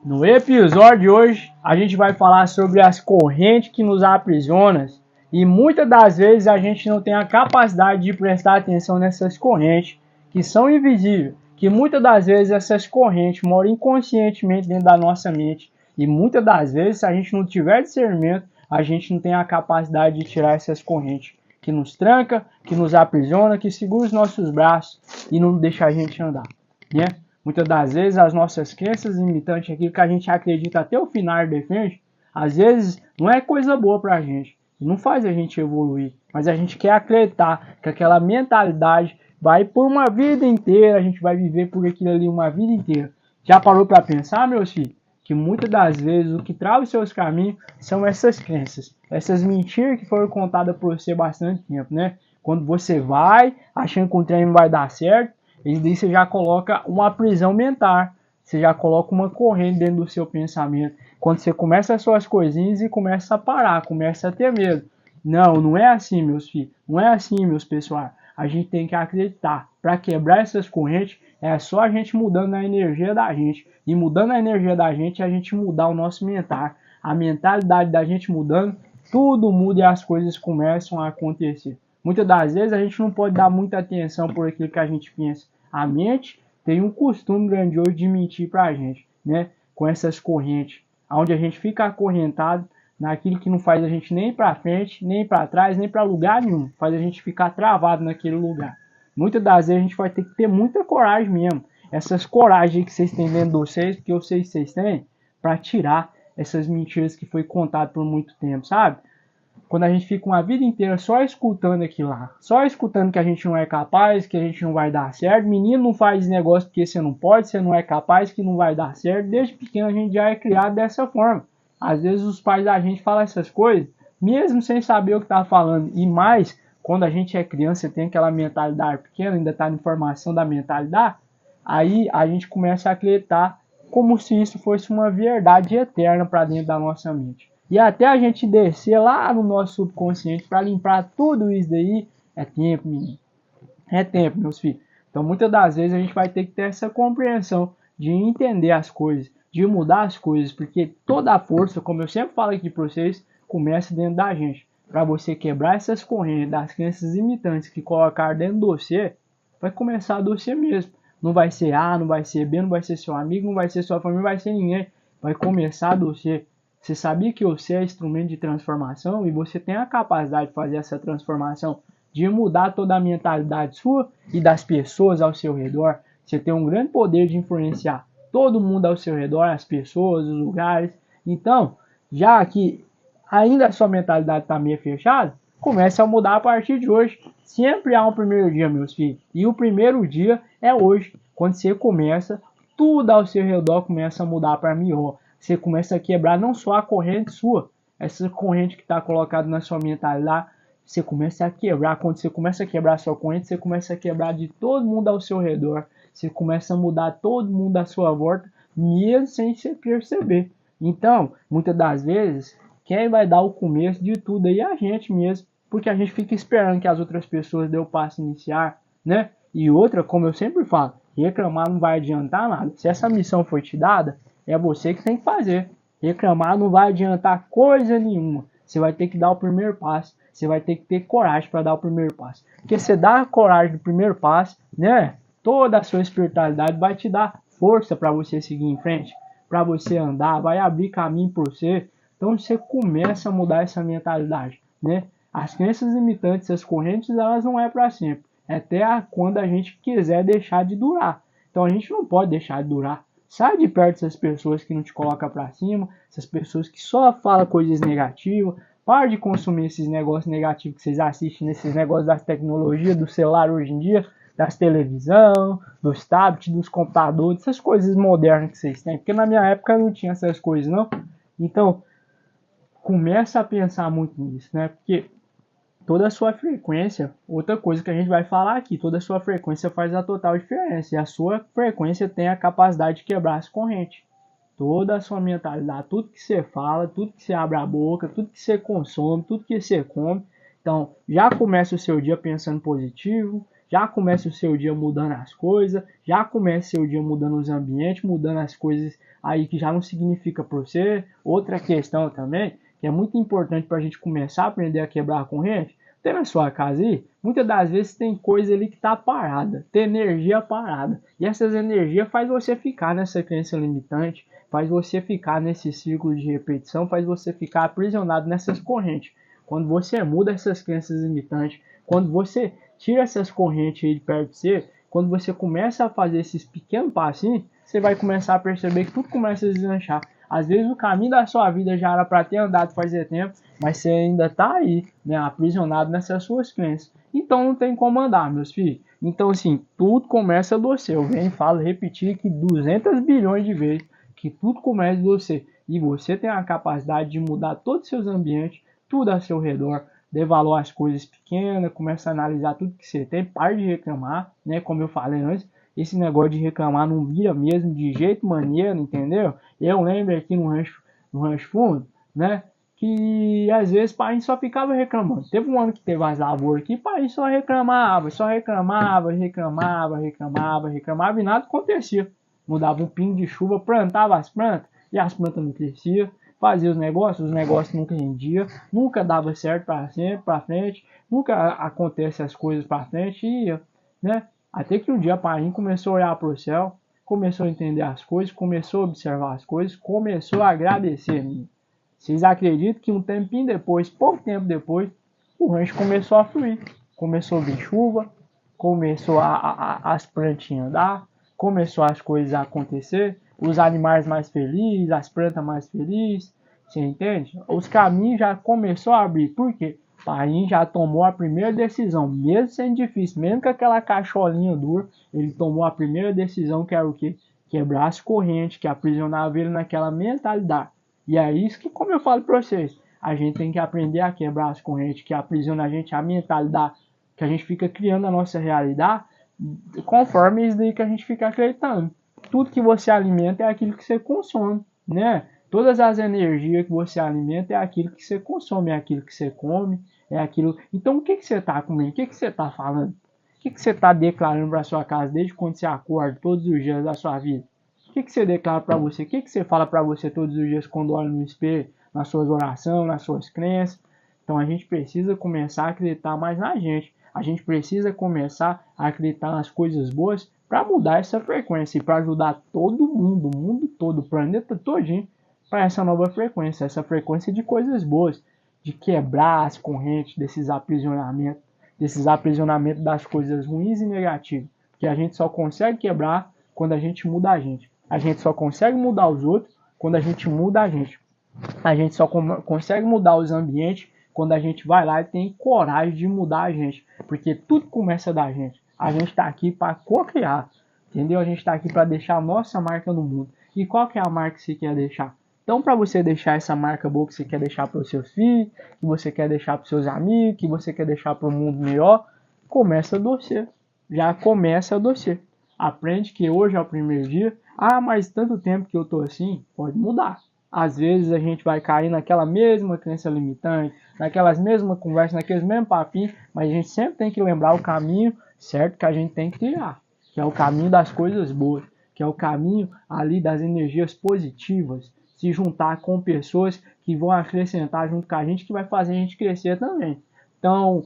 No episódio de hoje, a gente vai falar sobre as correntes que nos aprisionam e muitas das vezes a gente não tem a capacidade de prestar atenção nessas correntes que são invisíveis, que muitas das vezes essas correntes moram inconscientemente dentro da nossa mente e muitas das vezes, se a gente não tiver discernimento, a gente não tem a capacidade de tirar essas correntes que nos tranca, que nos aprisiona, que segura os nossos braços e não deixa a gente andar, né? Muitas das vezes as nossas crenças limitantes, aquilo que a gente acredita até o final e defende, às vezes não é coisa boa pra gente, não faz a gente evoluir, mas a gente quer acreditar que aquela mentalidade vai por uma vida inteira, a gente vai viver por aquilo ali uma vida inteira. Já parou para pensar, meus filhos, que muitas das vezes o que trava os seus caminhos são essas crenças, essas mentiras que foram contadas por você há bastante tempo, né? Quando você vai achando que o treino vai dar certo, e daí você já coloca uma prisão mental, você já coloca uma corrente dentro do seu pensamento. Quando você começa as suas coisinhas e começa a parar, começa a ter medo. Não é assim, meus filhos, não é assim, meus pessoal. A gente tem que acreditar. Para quebrar essas correntes, é só a gente mudando a energia da gente. E mudando a energia da gente, a gente mudar o nosso mental. A mentalidade da gente mudando, tudo muda e as coisas começam a acontecer. Muitas das vezes a gente não pode dar muita atenção por aquilo que a gente pensa. A mente tem um costume grandioso de mentir para a gente, né? Com essas correntes, onde a gente fica acorrentado naquilo que não faz a gente nem para frente, nem para trás, nem para lugar nenhum. Faz a gente ficar travado naquele lugar. Muitas das vezes a gente vai ter que ter muita coragem mesmo. Essas coragens que vocês têm dentro de vocês, porque eu sei que vocês têm, para tirar essas mentiras que foi contado por muito tempo, sabe? Quando a gente fica uma vida inteira só escutando aquilo lá, só escutando que a gente não é capaz, que a gente não vai dar certo, menino não faz negócio porque você não pode, você não é capaz, que não vai dar certo, desde pequeno a gente já é criado dessa forma. Às vezes os pais da gente falam essas coisas, mesmo sem saber o que está falando, e mais, quando a gente é criança, tem aquela mentalidade pequena, ainda está em formação da mentalidade, aí a gente começa a acreditar como se isso fosse uma verdade eterna para dentro da nossa mente. E até a gente descer lá no nosso subconsciente para limpar tudo isso daí, é tempo, menino. É tempo, meus filhos. Então, muitas das vezes a gente vai ter que ter essa compreensão de entender as coisas, de mudar as coisas, porque toda a força, como eu sempre falo aqui para vocês, começa dentro da gente. Para você quebrar essas correntes das crenças limitantes que colocaram dentro de você, vai começar de você mesmo. Não vai ser A, não vai ser B, não vai ser seu amigo, não vai ser sua família, não vai ser ninguém. Vai começar de você. Você sabia que você é instrumento de transformação e você tem a capacidade de fazer essa transformação, de mudar toda a mentalidade sua e das pessoas ao seu redor. Você tem um grande poder de influenciar todo mundo ao seu redor, as pessoas, os lugares. Então, já que ainda a sua mentalidade está meio fechada, comece a mudar a partir de hoje. Sempre há um primeiro dia, meus filhos. E o primeiro dia é hoje. Quando você começa, tudo ao seu redor começa a mudar para melhor. Você começa a quebrar não só a corrente sua, essa corrente que está colocada na sua mentalidade, você começa a quebrar. Quando você começa a quebrar a sua corrente, você começa a quebrar de todo mundo ao seu redor. Você começa a mudar todo mundo à sua volta, mesmo sem você perceber. Então, muitas das vezes, quem vai dar o começo de tudo aí é a gente mesmo, porque a gente fica esperando que as outras pessoas dêem o passo iniciar, né? E outra, como eu sempre falo, reclamar não vai adiantar nada. Se essa missão foi te dada, é você que tem que fazer. Reclamar não vai adiantar coisa nenhuma. Você vai ter que dar o primeiro passo. Você vai ter que ter coragem para dar o primeiro passo. Porque você dá a coragem do primeiro passo, né? Toda a sua espiritualidade vai te dar força para você seguir em frente, para você andar, vai abrir caminho para você. Então você começa a mudar essa mentalidade, né? As crenças limitantes, as correntes, elas não é para sempre. É até quando a gente quiser deixar de durar. Então a gente não pode deixar de durar. Sai de perto dessas pessoas que não te colocam para cima, essas pessoas que só falam coisas negativas. Para de consumir esses negócios negativos que vocês assistem, nesses negócios das tecnologias, do celular hoje em dia, das televisão, dos tablets, dos computadores, essas coisas modernas que vocês têm. Porque na minha época não tinha essas coisas, não. Então, começa a pensar muito nisso, né? Porque toda a sua frequência, outra coisa que a gente vai falar aqui, toda a sua frequência faz a total diferença. E a sua frequência tem a capacidade de quebrar as correntes. Toda a sua mentalidade, tudo que você fala, tudo que você abre a boca, tudo que você consome, tudo que você come. Então, já começa o seu dia pensando positivo, já começa o seu dia mudando as coisas, já começa o seu dia mudando os ambientes, mudando as coisas aí que já não significa para você. Outra questão também, que é muito importante para a gente começar a aprender a quebrar a corrente, tem na sua casa aí, muitas das vezes tem coisa ali que está parada, tem energia parada. E essas energias faz você ficar nessa crença limitante, faz você ficar nesse círculo de repetição, faz você ficar aprisionado nessas correntes. Quando você muda essas crenças limitantes, quando você tira essas correntes aí de perto de você, quando você começa a fazer esses pequenos passinhos, você vai começar a perceber que tudo começa a deslanchar. Às vezes o caminho da sua vida já era para ter andado fazia tempo, mas você ainda está aí, né, aprisionado nessas suas crenças. Então não tem como andar, meus filhos. Então assim, tudo começa do você. Eu venho e falo, repetir aqui 200 bilhões de vezes, que tudo começa do você. E você tem a capacidade de mudar todos os seus ambientes, tudo ao seu redor. Dê valor às coisas pequenas, começa a analisar tudo que você tem, pare de reclamar, né, como eu falei antes. Esse negócio de reclamar não vira mesmo de jeito maneiro, entendeu? Eu lembro aqui no Rancho Fundo, né? Que às vezes o pai só ficava reclamando. Teve um ano que teve as lavouras aqui, o pai só reclamava e nada acontecia. Mudava um pingo de chuva, plantava as plantas e as plantas não cresciam. Fazia os negócios nunca rendiam, nunca dava certo para frente, nunca acontece as coisas para frente, e, né? Até que um dia o pai começou a olhar para o céu, começou a entender as coisas, começou a observar as coisas, começou a agradecer. Vocês acreditam que um tempinho depois, pouco tempo depois, o rancho começou a fluir. Começou a vir chuva, começou as plantinhas andar, começou as coisas a acontecer, os animais mais felizes, as plantas mais felizes, você entende? Os caminhos já começou a abrir. Por quê? Paim já tomou a primeira decisão, mesmo sendo difícil, mesmo com aquela cacholinha dura, ele tomou a primeira decisão, que era o quê? Quebrar as correntes, que aprisionava ele naquela mentalidade. E é isso que, como eu falo para vocês, a gente tem que aprender a quebrar as correntes que aprisionam a gente, a mentalidade, que a gente fica criando a nossa realidade, conforme isso daí que a gente fica acreditando. Tudo que você alimenta é aquilo que você consome, né? Todas as energias que você alimenta é aquilo que você consome, é aquilo que você come, é aquilo. Então o que você está comendo? O que você está falando? O que você está declarando para sua casa desde quando você acorda todos os dias da sua vida? O que você declara para você? O que você fala para você todos os dias quando olha no espelho, nas suas orações, nas suas crenças? Então a gente precisa começar a acreditar mais na gente. A gente precisa começar a acreditar nas coisas boas para mudar essa frequência e para ajudar todo mundo, o mundo todo, o planeta todinho, para essa nova frequência, essa frequência de coisas boas, de quebrar as correntes desses aprisionamentos das coisas ruins e negativas, que a gente só consegue quebrar quando a gente muda a gente. A gente só consegue mudar os outros quando a gente muda a gente. A gente só consegue mudar os ambientes quando a gente vai lá e tem coragem de mudar a gente, porque tudo começa da gente. A gente está aqui para co-criar, entendeu? A gente está aqui para deixar a nossa marca no mundo. E qual que é a marca que você quer deixar? Então, para você deixar essa marca boa que você quer deixar para os seus filhos, que você quer deixar para os seus amigos, que você quer deixar para o mundo melhor, começa do você. Já começa do você. Aprende que hoje é o primeiro dia. Ah, mas tanto tempo que eu tô assim, pode mudar. Às vezes a gente vai cair naquela mesma crença limitante, naquelas mesmas conversas, naqueles mesmos papinhos, mas a gente sempre tem que lembrar o caminho certo que a gente tem que trilhar, que é o caminho das coisas boas, que é o caminho ali das energias positivas, se juntar com pessoas que vão acrescentar junto com a gente, que vai fazer a gente crescer também. Então,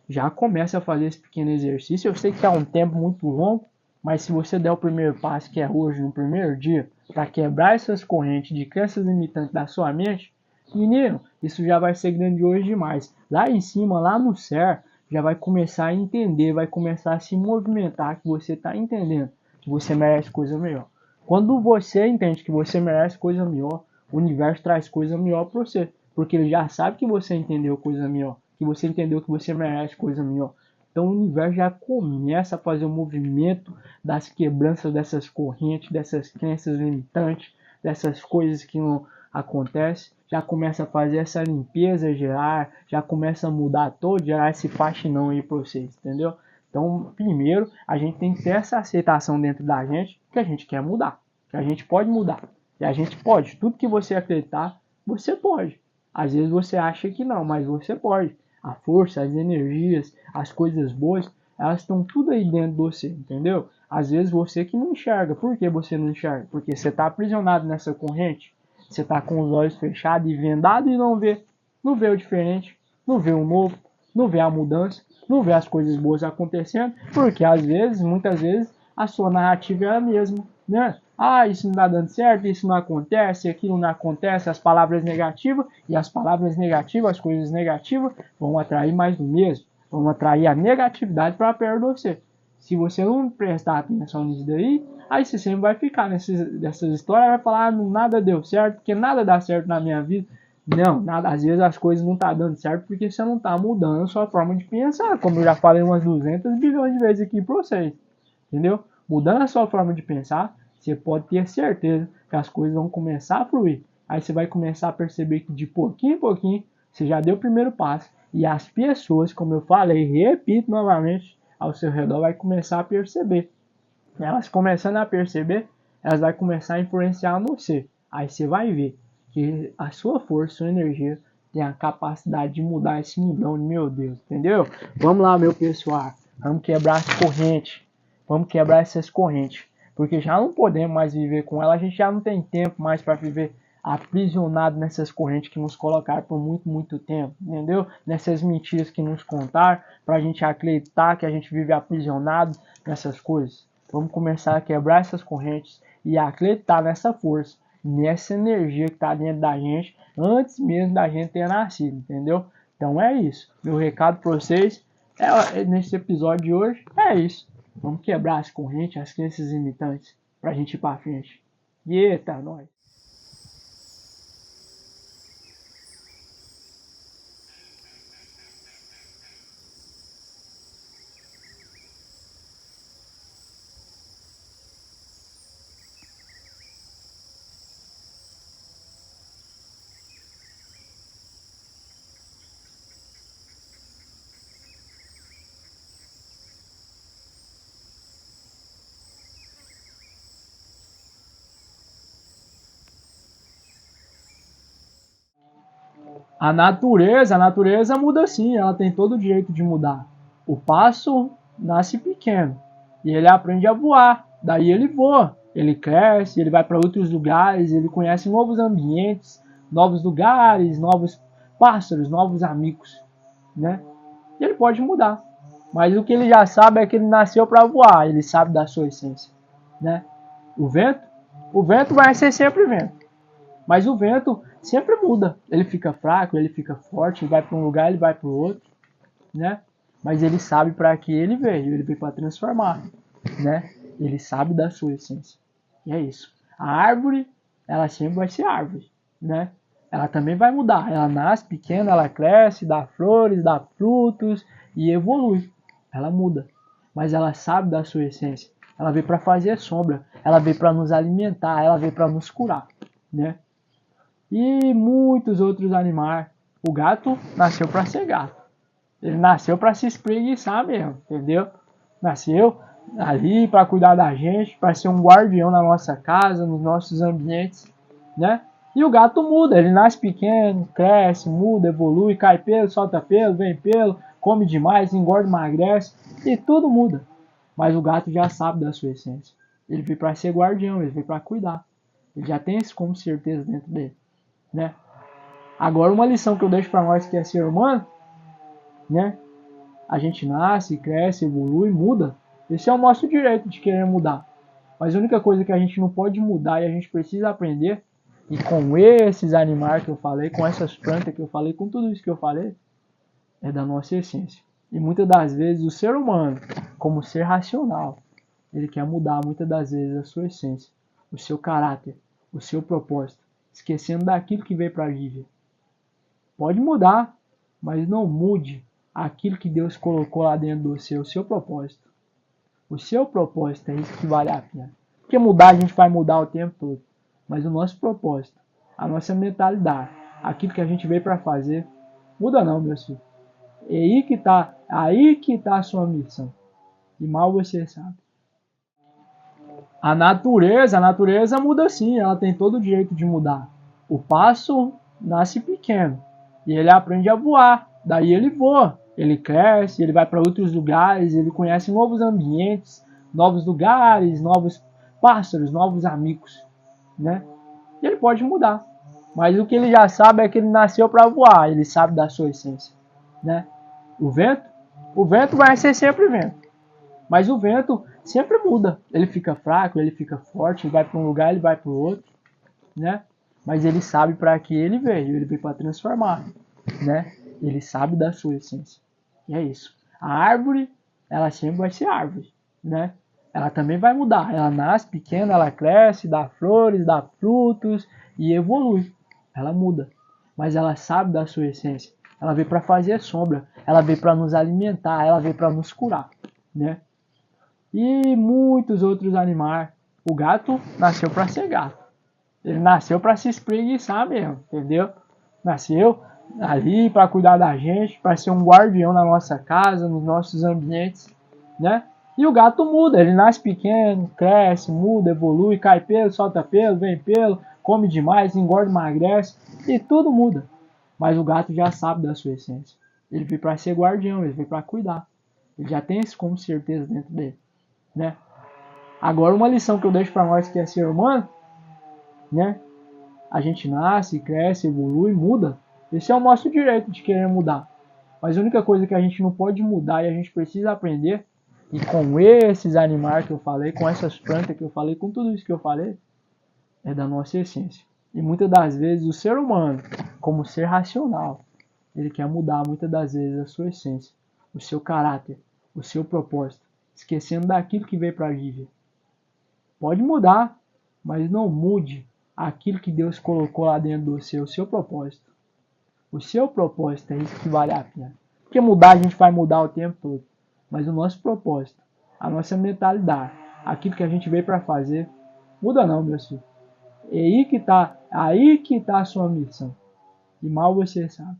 já começa a fazer esse pequeno exercício. Eu sei que é um tempo muito longo, mas se você der o primeiro passo, que é hoje, no primeiro dia, para quebrar essas correntes de crenças limitantes da sua mente, menino, isso já vai ser grandioso demais. Lá em cima, lá no céu, já vai começar a entender, vai começar a se movimentar, que você está entendendo que você merece coisa melhor. Quando você entende que você merece coisa melhor, o universo traz coisa melhor para você, porque ele já sabe que você entendeu coisa melhor, que você entendeu que você merece coisa melhor. Então o universo já começa a fazer o movimento das quebranças dessas correntes, dessas crenças limitantes, dessas coisas que não acontecem. Já começa a fazer essa limpeza gerar, já começa a mudar todo, gerar esse faxinão aí para vocês, entendeu? Então, primeiro, a gente tem que ter essa aceitação dentro da gente que a gente quer mudar, que a gente pode mudar. E a gente pode. Tudo que você acreditar, você pode. Às vezes você acha que não, mas você pode. A força, as energias, as coisas boas, elas estão tudo aí dentro de você, entendeu? Às vezes você que não enxerga. Por que você não enxerga? Porque você está aprisionado nessa corrente. Você está com os olhos fechados e vendado e não vê. Não vê o diferente, não vê o novo, não vê a mudança, não vê as coisas boas acontecendo. Porque às vezes, muitas vezes, a sua narrativa é a mesma, né? Ah, isso não está dando certo, isso não acontece, aquilo não acontece, as palavras negativas, e as palavras negativas, as coisas negativas, vão atrair mais do mesmo, vão atrair a negatividade para perto de você. Se você não prestar atenção nisso daí, aí você sempre vai ficar nessas histórias, vai falar, ah, nada deu certo, porque nada dá certo na minha vida. Não, nada, às vezes as coisas não estão dando certo porque você não está mudando a sua forma de pensar, como eu já falei umas 200 bilhões de vezes aqui para vocês, entendeu? Mudando a sua forma de pensar, você pode ter certeza que as coisas vão começar a fluir. Aí você vai começar a perceber que de pouquinho em pouquinho você já deu o primeiro passo. E as pessoas, como eu falei, repito novamente, ao seu redor vai começar a perceber. Elas começando a perceber, elas vão começar a influenciar você. Aí você vai ver que a sua força, sua energia tem a capacidade de mudar esse mundão, meu Deus, entendeu? Vamos lá, meu pessoal, vamos quebrar as correntes. Vamos quebrar essas correntes, porque já não podemos mais viver com ela, a gente já não tem tempo mais para viver aprisionado nessas correntes que nos colocaram por muito, muito tempo, entendeu? Nessas mentiras que nos contaram, para a gente acreditar que a gente vive aprisionado nessas coisas. Vamos começar a quebrar essas correntes e acreditar nessa força, nessa energia que está dentro da gente, antes mesmo da gente ter nascido, entendeu? Então é isso. Meu recado para vocês nesse episódio de hoje é isso. Vamos quebrar as correntes, as crenças limitantes, pra gente ir pra frente. Eita, nós! A natureza muda sim, ela tem todo o direito de mudar. O pássaro nasce pequeno e ele aprende a voar, daí ele voa, ele cresce, ele vai para outros lugares, ele conhece novos ambientes, novos lugares, novos pássaros, novos amigos, né? E ele pode mudar, mas o que ele já sabe é que ele nasceu para voar, ele sabe da sua essência, né? O vento, o vento vai ser sempre vento. Mas o vento sempre muda. Ele fica fraco, ele fica forte, ele vai para um lugar, ele vai para o outro, né? Mas ele sabe para que ele veio para transformar, né? Ele sabe da sua essência. E é isso. A árvore, ela sempre vai ser árvore, né? Ela também vai mudar. Ela nasce pequena, ela cresce, dá flores, dá frutos e evolui. Ela muda. Mas ela sabe da sua essência. Ela veio para fazer sombra. Ela veio para nos alimentar. Ela veio para nos curar, né? E muitos outros animais. O gato nasceu para ser gato. Ele nasceu para se espreguiçar mesmo, entendeu? Nasceu ali para cuidar da gente, para ser um guardião na nossa casa, nos nossos ambientes, né? E o gato muda, ele nasce pequeno, cresce, muda, evolui, cai pelo, solta pelo, vem pelo, come demais, engorda, emagrece e tudo muda. Mas o gato já sabe da sua essência. Ele veio para ser guardião, ele veio para cuidar. Ele já tem isso como certeza dentro dele, né? Agora uma lição que eu deixo para nós que é ser humano, né? A gente nasce, cresce, evolui, muda. Esse é o nosso direito de querer mudar. Mas a única coisa que a gente não pode mudar e a gente precisa aprender, e com esses animais que eu falei, com essas plantas que eu falei, com tudo isso que eu falei, é da nossa essência. E muitas das vezes o ser humano, como ser racional, ele quer mudar muitas das vezes a sua essência, o seu caráter, o seu propósito, esquecendo daquilo que veio para viver. Pode mudar, mas não mude aquilo que Deus colocou lá dentro do seu, o seu propósito. O seu propósito é isso que vale a pena. Porque mudar a gente vai mudar o tempo todo. Mas o nosso propósito, a nossa mentalidade, aquilo que a gente veio para fazer, muda não, meu filho. É aí que tá a sua missão. E mal você sabe. A natureza muda sim, ela tem todo o direito de mudar. O pássaro nasce pequeno e ele aprende a voar, daí ele voa, ele cresce, ele vai para outros lugares, ele conhece novos ambientes, novos lugares, novos pássaros, novos amigos, né? E ele pode mudar. Mas o que ele já sabe é que ele nasceu para voar, ele sabe da sua essência, né? O vento vai ser sempre vento. Mas o vento sempre muda. Ele fica fraco, ele fica forte, ele vai para um lugar, ele vai para o outro, né? Mas ele sabe para que ele veio para transformar, né? Ele sabe da sua essência. E é isso. A árvore, ela sempre vai ser árvore, né? Ela também vai mudar. Ela nasce pequena, ela cresce, dá flores, dá frutos e evolui. Ela muda. Mas ela sabe da sua essência. Ela veio para fazer sombra. Ela veio para nos alimentar. Ela veio para nos curar, né? E muitos outros animais. O gato nasceu para ser gato. Ele nasceu para se espreguiçar mesmo, entendeu? Nasceu ali para cuidar da gente, para ser um guardião na nossa casa, nos nossos ambientes, né? E o gato muda, ele nasce pequeno, cresce, muda, evolui, cai pelo, solta pelo, vem pelo, come demais, engorda, emagrece e tudo muda. Mas o gato já sabe da sua essência. Ele veio para ser guardião, ele veio para cuidar. Ele já tem isso como certeza dentro dele, né? Agora uma lição que eu deixo para nós que é ser humano, né? A gente nasce, cresce, evolui, muda. Esse é o nosso direito de querer mudar. Mas a única coisa que a gente não pode mudar e a gente precisa aprender, e com esses animais que eu falei, com essas plantas que eu falei, com tudo isso que eu falei, é da nossa essência. E muitas das vezes o ser humano, como ser racional, ele quer mudar muitas das vezes a sua essência, o seu caráter, o seu propósito, esquecendo daquilo que veio para viver. Pode mudar, mas não mude aquilo que Deus colocou lá dentro do seu, o seu propósito. O seu propósito é isso que vale a pena. Porque mudar a gente vai mudar o tempo todo. Mas o nosso propósito, a nossa mentalidade, aquilo que a gente veio para fazer, muda não, meu filho. É aí que está a sua missão. E mal você sabe.